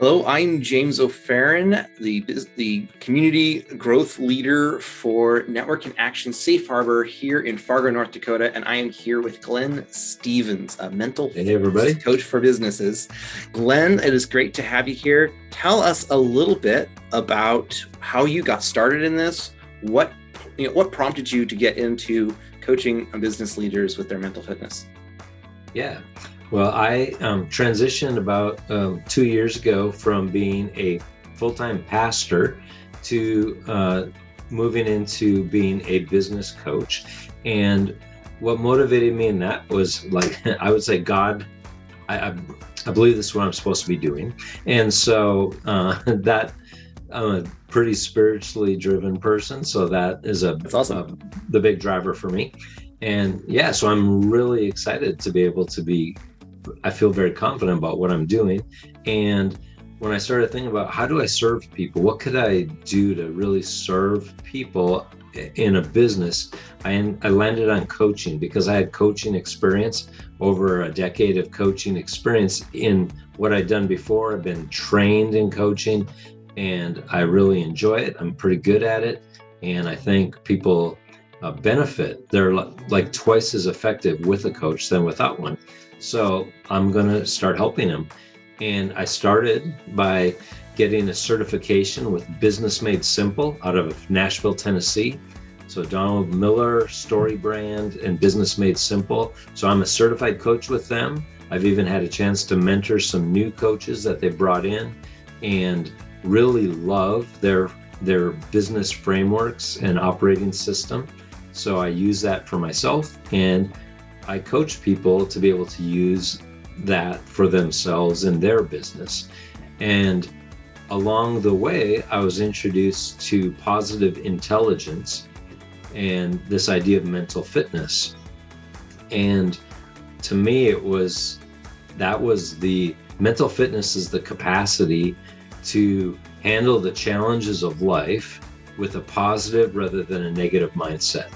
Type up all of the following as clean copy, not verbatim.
Hello, I'm Jaymes OPheron, the community growth leader for Network and Action Safe Harbor here in Fargo, North Dakota, and I am here with Glen Stevens, a mental fitness coach for businesses. Glen, it is great to have you here. Tell us a little bit about how you got started in this. What prompted you to get into coaching business leaders with their mental fitness? Yeah. Well, I transitioned about 2 years ago from being a full-time pastor to moving into being a business coach. And what motivated me in that was, like, I would say God, I believe this is what I'm supposed to be doing. And so that I'm a pretty spiritually driven person. So that is That's awesome. The big driver for me. And yeah, so I'm really excited to be able to I feel very confident about what I'm doing. And when I started thinking about how do I serve people, what could I do to really serve people in a business, I landed on coaching because I had coaching experience, over a decade of coaching experience in what I'd done before. I've been trained in coaching and I really enjoy it. I'm pretty good at it. And I think people benefit. They're like twice as effective with a coach than without one. So I'm going to start helping them. And I started by getting a certification with Business Made Simple out of Nashville, Tennessee. So Donald Miller, Story Brand, and Business Made Simple. So I'm a certified coach with them. I've even had a chance to mentor some new coaches that they brought in and really love their business frameworks and operating system. So I use that for myself, and I coach people to be able to use that for themselves in their business. And along the way, I was introduced to positive intelligence and this idea of mental fitness. And to me, that was the mental fitness is the capacity to handle the challenges of life with a positive rather than a negative mindset.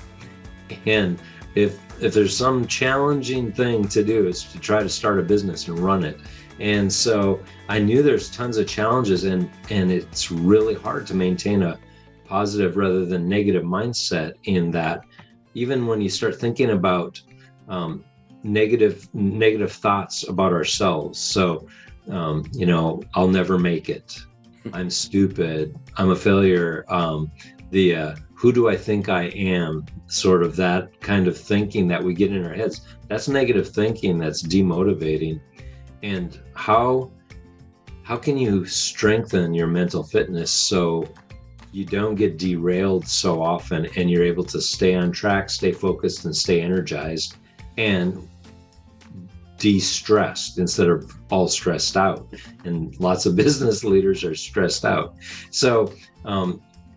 And if there's some challenging thing to do, is to try to start a business and run it. And so I knew there's tons of challenges, and it's really hard to maintain a positive rather than negative mindset in that. Even when you start thinking about negative thoughts about ourselves. So, I'll never make it. I'm stupid. I'm a failure. Who do I think I am? Sort of that kind of thinking that we get in our heads. That's negative thinking. That's demotivating. And how can you strengthen your mental fitness so you don't get derailed so often and you're able to stay on track, stay focused, and stay energized and de-stressed instead of all stressed out? And lots of business leaders are stressed out. So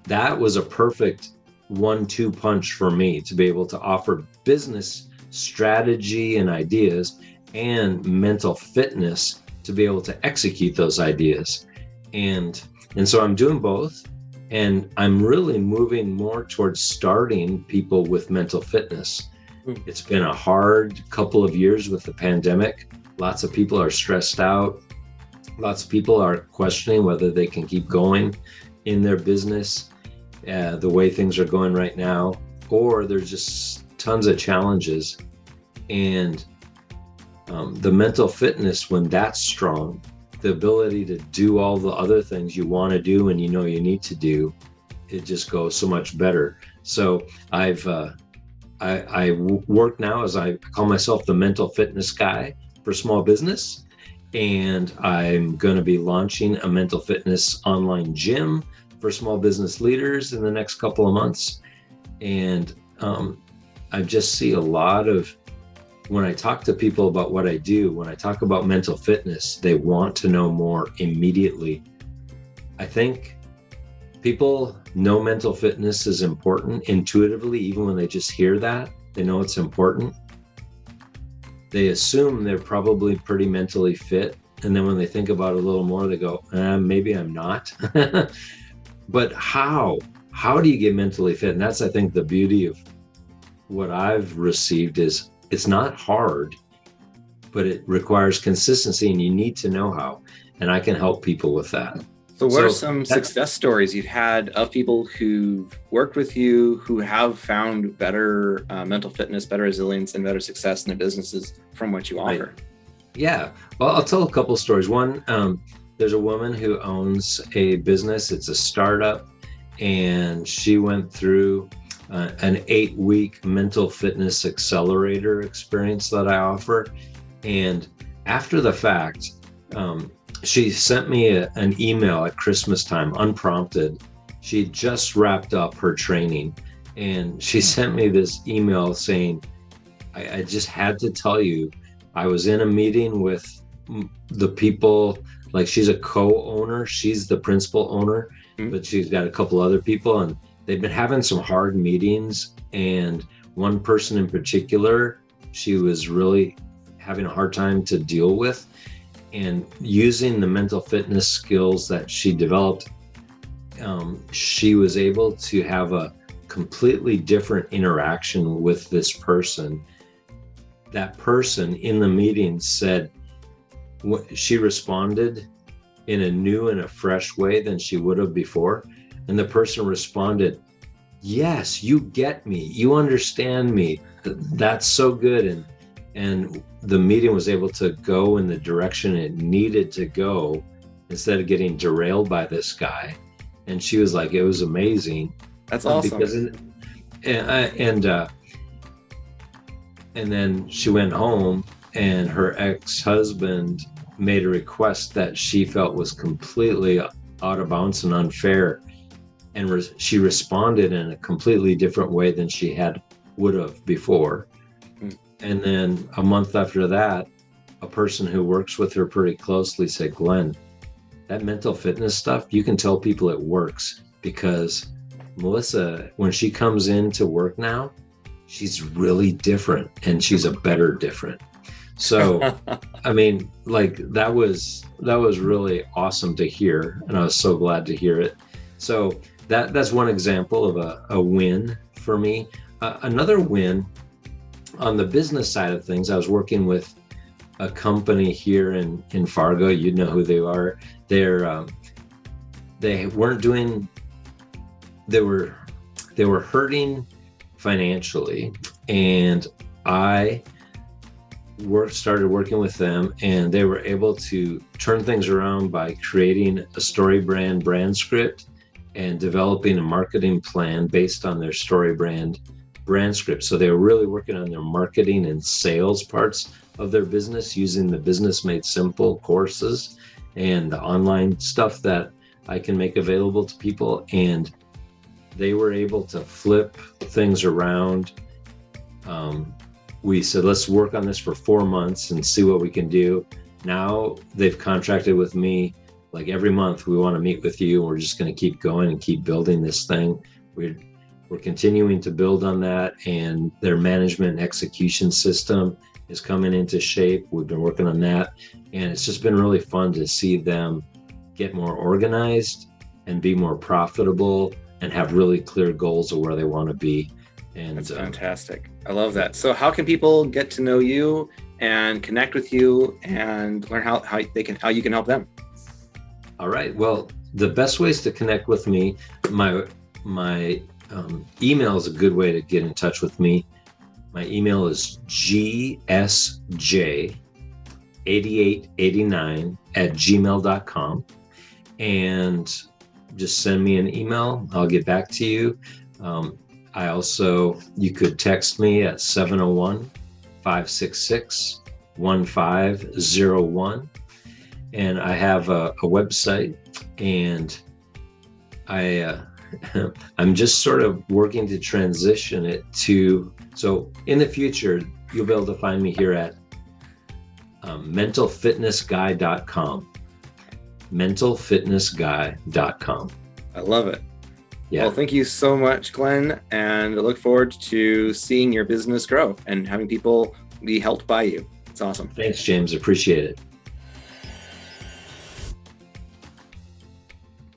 that was a perfect 1-2 punch for me to be able to offer business strategy and ideas and mental fitness to be able to execute those ideas. And so I'm doing both, and I'm really moving more towards starting people with mental fitness. It's been a hard couple of years with the pandemic. Lots of people are stressed out. Lots of people are questioning whether they can keep going in their business the way things are going right now, or there's just tons of challenges. And the mental fitness, when that's strong, the ability to do all the other things you want to do and you need to do, it just goes so much better. So I work now as I call myself the mental fitness guy for small business. And I'm going to be launching a mental fitness online gym for small business leaders in the next couple of months. And I just see a lot of, when I talk to people about what I do, when I talk about mental fitness, they want to know more immediately. I think people know mental fitness is important intuitively, even when they just hear that, they know it's important. They assume they're probably pretty mentally fit. And then when they think about it a little more, they go, maybe I'm not. But how do you get mentally fit? And that's, I think, the beauty of what I've received is it's not hard, but it requires consistency, and you need to know how. and I can help people with that. So what are some success stories you've had of people who've worked with you who have found better mental fitness, better resilience, and better success in their businesses from what you offer? Right. Yeah. Well, I'll tell a couple stories. One, there's a woman who owns a business. It's a startup, and she went through an 8-week mental fitness accelerator experience that I offer. And after the fact, she sent me an email at Christmas time, unprompted. She just wrapped up her training, and she sent me this email saying, I just had to tell you, I was in a meeting with the people, like she's a co-owner, she's the principal owner, but she's got a couple other people, and they've been having some hard meetings. And one person in particular, she was really having a hard time to deal with. And using the mental fitness skills that she developed, she was able to have a completely different interaction with this person. That person in the meeting said, she responded in a new and a fresh way than she would have before. And the person responded, yes, you get me, you understand me. That's so good. And the meeting was able to go in the direction it needed to go instead of getting derailed by this guy. And she was like, it was amazing. That's awesome. And then she went home, and her ex-husband made a request that she felt was completely out of bounds and unfair. And she responded in a completely different way than she would have before. And then a month after that, a person who works with her pretty closely said, Glen, that mental fitness stuff, you can tell people it works, because Melissa, when she comes in to work now, she's really different, and she's a better different. So, I mean, like that was really awesome to hear. And I was so glad to hear it. So that's one example of a win for me. Another win on the business side of things, I was working with a company here in Fargo. You know who they are. They weren't doing, they were hurting financially, and I started working with them, and they were able to turn things around by creating a story brand script and developing a marketing plan based on their story brand script. So they were really working on their marketing and sales parts of their business using the Business Made Simple courses and the online stuff that I can make available to people. And they were able to flip things around. We said, let's work on this for 4 months and see what we can do. Now they've contracted with me, like every month we want to meet with you, and we're just going to keep going and keep building this thing. We're continuing to build on that, and their management and execution system is coming into shape. We've been working on that, and it's just been really fun to see them get more organized and be more profitable and have really clear goals of where they want to be. And that's fantastic. I love that. So how can people get to know you and connect with you and learn how you can help them? All right. Well, the best ways to connect with me, my email is a good way to get in touch with me. My email is gsj8889@gmail.com, and just send me an email. I'll get back to you. You could text me at 701-566-1501. And I have a website, and I'm just sort of working to transition it so in the future, you'll be able to find me here at mentalfitnessguy.com. mentalfitnessguy.com. I love it. Yeah. Well, thank you so much, Glen, and I look forward to seeing your business grow and having people be helped by you. It's awesome. Thanks, James. Appreciate it.